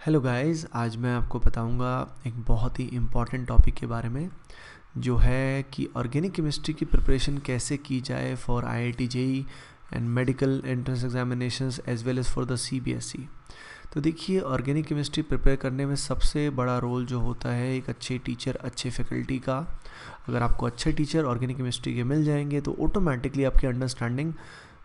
Hello guys, आज मैं आपको बताऊंगा एक बहुत ही इम्पॉर्टेंट टॉपिक के बारे में जो है कि ऑर्गेनिक केमिस्ट्री की प्रिपरेशन कैसे की जाए for IIT JEE and medical entrance examinations as well as for the CBSE. तो देखिए, ऑर्गेनिक केमिस्ट्री प्रिपेयर करने में सबसे बड़ा रोल जो होता है एक अच्छे टीचर, अच्छे फैकल्टी का। अगर आपको अच्छे टीचर ऑर्गेनिक केमिस्ट्री के मिल जाएंगे तो ऑटोमेटिकली आपकी अंडरस्टैंडिंग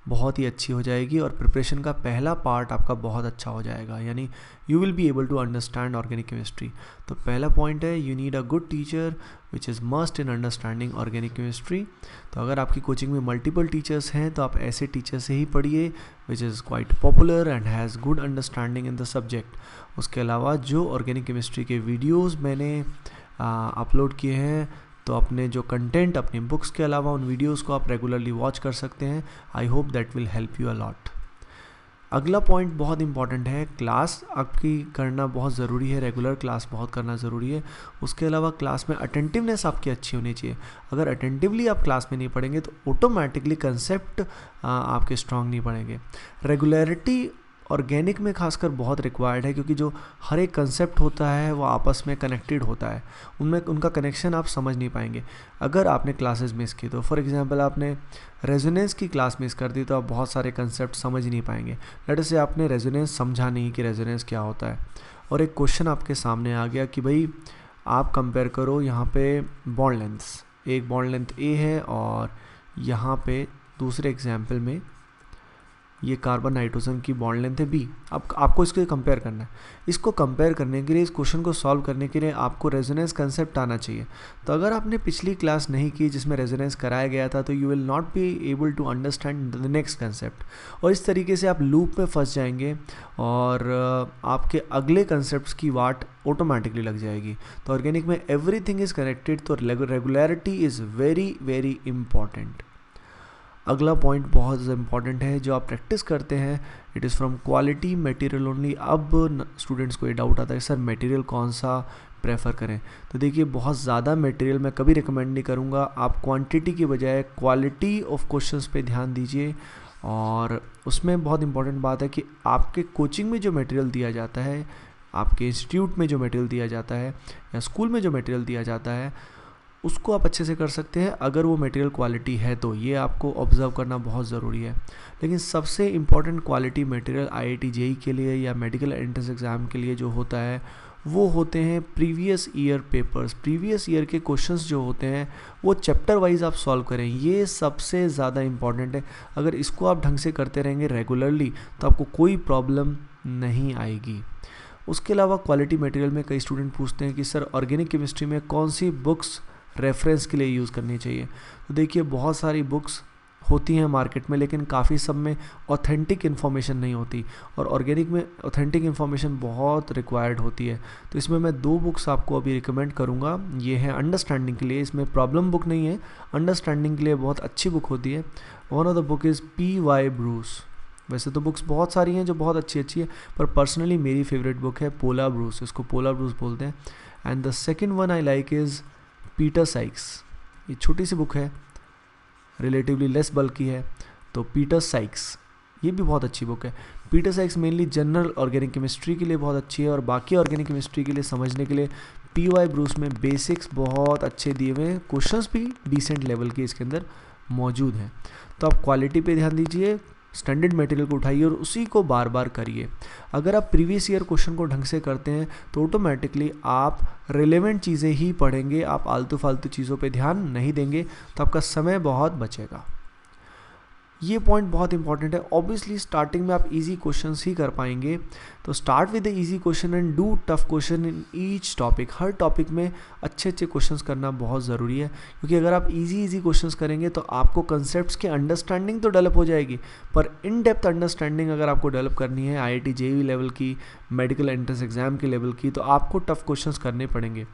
बहुत ही अच्छी हो जाएगी और प्रिपरेशन का पहला पार्ट आपका बहुत अच्छा हो जाएगा, यानी you will be able to understand organic chemistry. तो पहला पॉइंट है, you need a good teacher which is must in understanding organic chemistry. तो अगर आपकी कोचिंग में मल्टीपल टीचर्स हैं तो आप ऐसे टीचर से ही पढ़िए which is quite popular and has good understanding in the subject. उसके अलावा जो ऑर्गेनिक केमिस्ट्री के वीडियोज़ मैंने अपलोड किए हैं, तो अपने जो कंटेंट अपनी बुक्स के अलावा उन वीडियोस को आप रेगुलरली वॉच कर सकते हैं। I hope that will help you a lot. अगला पॉइंट बहुत इंपॉर्टेंट है, क्लास आपकी करना बहुत ज़रूरी है, रेगुलर क्लास बहुत करना ज़रूरी है। उसके अलावा क्लास में अटेंटिवनेस आपकी अच्छी होनी चाहिए। अगर अटेंटिवली आप क्लास में नहीं पढ़ेंगे तो ऑटोमेटिकली कंसेप्ट आपके स्ट्रांग नहीं पड़ेंगे। रेगुलरिटी ऑर्गेनिक में खासकर बहुत रिक्वायर्ड है, क्योंकि जो हर एक कंसेप्ट होता है वो आपस में कनेक्टेड होता है, उनमें उनका कनेक्शन आप समझ नहीं पाएंगे अगर आपने क्लासेस मिस की। तो फॉर एग्जांपल आपने रेजोनेंस की क्लास मिस कर दी तो आप बहुत सारे कंसेप्ट समझ नहीं पाएंगे। लेट अस से आपने रेजोनेंस समझा नहीं कि रेजोनेंस क्या होता है, और एक क्वेश्चन आपके सामने आ गया कि भाई आप कंपेयर करो यहाँ पे बॉन्ड लेंथ्स, एक बॉन्ड लेंथ ए है और यहाँ पे दूसरे एग्जाम्पल में ये कार्बन नाइट्रोजन की बॉन्ड लेंथ है बी। अब आपको इसको कंपेयर करना है। इसको कंपेयर करने के लिए, इस क्वेश्चन को सॉल्व करने के लिए आपको रेजोनेंस कंसेप्ट आना चाहिए। तो अगर आपने पिछली क्लास नहीं की जिसमें रेजोनेंस कराया गया था तो you will not be able to understand the next concept, और इस तरीके से आप लूप में फंस जाएंगे और आपके अगले कंसेप्ट की वाट ऑटोमेटिकली लग जाएगी। तो ऑर्गेनिक में एवरीथिंग इज़ कनेक्टेड, तो regularity is very very important. अगला पॉइंट बहुत इंपॉर्टेंट है जो आप प्रैक्टिस करते हैं, it is from quality material only. अब स्टूडेंट्स को ये डाउट आता है सर मटेरियल कौन सा प्रेफर करें। तो देखिए, बहुत ज़्यादा मटेरियल मैं कभी रिकमेंड नहीं करूँगा। आप क्वांटिटी की बजाय क्वालिटी ऑफ क्वेश्चंस पे ध्यान दीजिए। और उसमें बहुत इंपॉर्टेंट बात है कि आपके कोचिंग में जो मटेरियल दिया जाता है, आपके इंस्टीट्यूट में जो मटेरियल दिया जाता है या स्कूल में जो मटेरियल दिया जाता है, उसको आप अच्छे से कर सकते हैं अगर वो मटेरियल क्वालिटी है तो। ये आपको ऑब्जर्व करना बहुत ज़रूरी है। लेकिन सबसे important quality material IIT JEE के लिए या मेडिकल एंट्रेंस एग्ज़ाम के लिए जो होता है वो होते हैं previous year papers. Previous year के क्वेश्चंस जो होते हैं वो चैप्टर वाइज आप सॉल्व करें, ये सबसे ज़्यादा इम्पॉर्टेंट है। अगर इसको आप ढंग से करते रहेंगे रेगुलरली तो आपको कोई प्रॉब्लम नहीं आएगी। उसके अलावा क्वालिटी मटेरियल में कई स्टूडेंट पूछते हैं कि सर ऑर्गेनिक केमिस्ट्री में कौन सी बुक्स रेफरेंस के लिए यूज़ करनी चाहिए। तो देखिए, बहुत सारी बुक्स होती हैं मार्केट में, लेकिन काफ़ी सब में ऑथेंटिक इन्फॉर्मेशन नहीं होती, और ऑर्गेनिक में ऑथेंटिक इन्फॉर्मेशन बहुत रिक्वायर्ड होती है। तो इसमें मैं दो बुक्स आपको अभी रिकमेंड करूँगा। ये है अंडरस्टैंडिंग के लिए, इसमें प्रॉब्लम बुक नहीं है, अंडरस्टैंडिंग के लिए बहुत अच्छी बुक होती है। One of the book is P Y. Bruce. वैसे तो बुक्स बहुत सारी हैं जो बहुत अच्छी है, पर पर्सनली मेरी फेवरेट बुक है पोला ब्रूस, इसको पोला ब्रूस बोलते हैं। And the second one I like is Peter Sikes. ये छोटी सी बुक है, रिलेटिवली लेस बल्कि है, तो पीटर साइक्स ये भी बहुत अच्छी बुक है। Peter Sikes mainly general organic chemistry के लिए बहुत अच्छी है, और बाकी ऑर्गेनिक केमिस्ट्री के लिए समझने के लिए पी.वाई. ब्रूस में बेसिक्स बहुत अच्छे दिए हुए हैं, क्वेश्चंस भी डिसेंट लेवल के इसके अंदर मौजूद हैं। तो आप क्वालिटी पे ध्यान दीजिए, स्टैंडर्ड मटेरियल को उठाइए और उसी को बार बार करिए। अगर आप प्रीवियस ईयर क्वेश्चन को ढंग से करते हैं तो ऑटोमेटिकली आप रिलेवेंट चीज़ें ही पढ़ेंगे, आप आलतू फालतू चीज़ों पे ध्यान नहीं देंगे, तो आपका समय बहुत बचेगा। ये पॉइंट बहुत इंपॉर्टेंट है। ऑब्वियसली स्टार्टिंग में आप इजी क्वेश्चंस ही कर पाएंगे, तो start with the easy question and do tough question in each topic. Her topic में अच्छे अच्छे क्वेश्चंस करना बहुत ज़रूरी है, क्योंकि अगर आप इजी क्वेश्चंस करेंगे तो आपको कंसेप्ट्स की अंडरस्टैंडिंग तो डेवलप हो जाएगी, पर इन डेप्थ अंडरस्टैंडिंग अगर आपको डेवलप करनी है आईआईटी जेईई लेवल की, मेडिकल एंट्रेंस एग्जाम के लेवल की, तो आपको टफ क्वेश्चंस करने पड़ेंगे।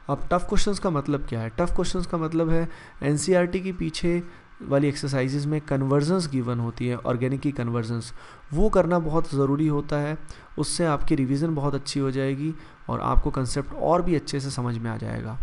अब टफ क्वेश्चंस का मतलब क्या है? टफ क्वेश्चंस का मतलब है एनसीईआरटी के पीछे वाली एक्सरसाइजेज में कन्वर्जन्स गिवन होती है, ऑर्गेनिक की कन्वर्जन्स, वो करना बहुत ज़रूरी होता है। उससे आपकी रिवीजन बहुत अच्छी हो जाएगी और आपको कंसेप्ट और भी अच्छे से समझ में आ जाएगा।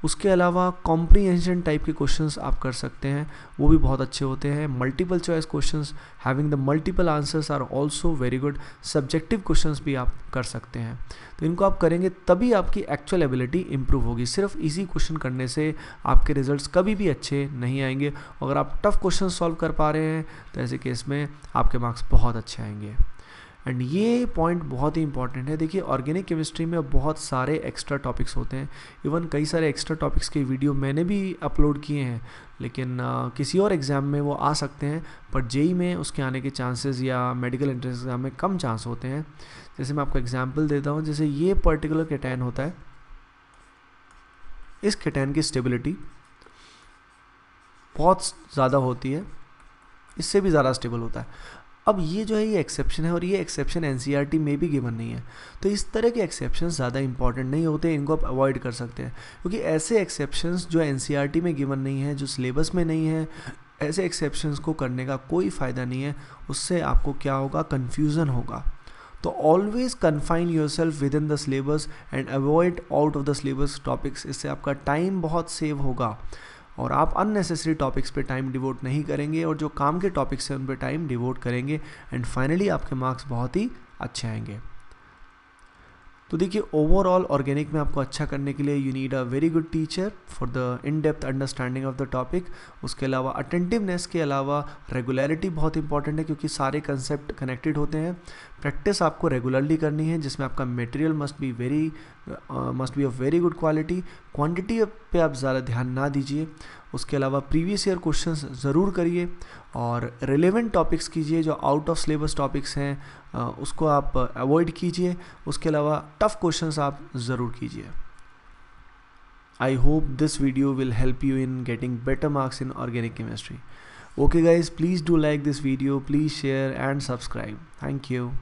उसके अलावा कॉम्प्रीहेंशन टाइप के क्वेश्चंस आप कर सकते हैं, वो भी बहुत अच्छे होते हैं। Multiple choice questions having the multiple answers are also very good. Subjective questions भी आप कर सकते हैं। तो इनको आप करेंगे तभी आपकी एक्चुअल एबिलिटी इंप्रूव होगी। सिर्फ इजी क्वेश्चन करने से आपके रिजल्ट्स कभी भी अच्छे नहीं आएंगे। अगर आप टफ क्वेश्चन सॉल्व कर पा रहे हैं तो ऐसे केस में आपके मार्क्स बहुत अच्छे आएंगे। एंड ये पॉइंट बहुत ही इंपॉर्टेंट है। देखिए ऑर्गेनिक केमिस्ट्री में बहुत सारे एक्स्ट्रा टॉपिक्स होते हैं। इवन कई सारे एक्स्ट्रा टॉपिक्स के वीडियो मैंने भी अपलोड किए हैं, लेकिन किसी और एग्ज़ाम में वो आ सकते हैं, पर जेई में उसके आने के चांसेस या मेडिकल एंट्रेंस एग्जाम में कम चांस होते हैं। जैसे मैं आपको एग्जांपल देता हूँ, जैसे ये पर्टिकुलर केटैन होता है, इस केटैन की स्टेबिलिटी बहुत ज़्यादा होती है, इससे भी ज़्यादा स्टेबल होता है। अब ये जो है ये एक्सेप्शन है, और ये एक्सेप्शन एनसीईआरटी में भी गिवन नहीं है। तो इस तरह के एक्सेप्शन ज़्यादा इंपॉर्टेंट नहीं होते, इनको आप अवॉइड कर सकते हैं, क्योंकि ऐसे एक्सेप्शंस जो एनसीईआरटी में गिवन नहीं है, जो सिलेबस में नहीं है, ऐसे एक्सेप्शंस को करने का कोई फ़ायदा नहीं है। उससे आपको क्या होगा, कन्फ्यूज़न होगा। तो always confine yourself with in the syllabus and avoid out of the syllabus topics. इससे आपका टाइम बहुत सेव होगा और आप अननेसेसरी टॉपिक्स पे टाइम डिवोट नहीं करेंगे, और जो काम के टॉपिक्स हैं उन पे टाइम डिवोट करेंगे, एंड फाइनली आपके मार्क्स बहुत ही अच्छे आएंगे। तो देखिए ओवरऑल ऑर्गेनिक में आपको अच्छा करने के लिए you need a very good teacher for the in depth understanding of the topic. उसके अलावा अटेंटिवनेस के अलावा रेगुलरिटी बहुत इंपॉर्टेंट है, क्योंकि सारे कंसेप्ट कनेक्टेड होते हैं। प्रैक्टिस आपको रेगुलरली करनी है, जिसमें आपका material must be of very good quality. Quantity पे आप ज़्यादा ध्यान ना दीजिए। उसके अलावा प्रीवियस ईयर क्वेश्चंस ज़रूर करिए, और रिलेवेंट टॉपिक्स कीजिए। जो आउट ऑफ सिलेबस टॉपिक्स हैं उसको आप अवॉइड कीजिए। उसके अलावा टफ क्वेश्चंस आप ज़रूर कीजिए। I hope this video will help you in getting better marks in organic chemistry. Okay guys, please do like this video, please share and subscribe. Thank you.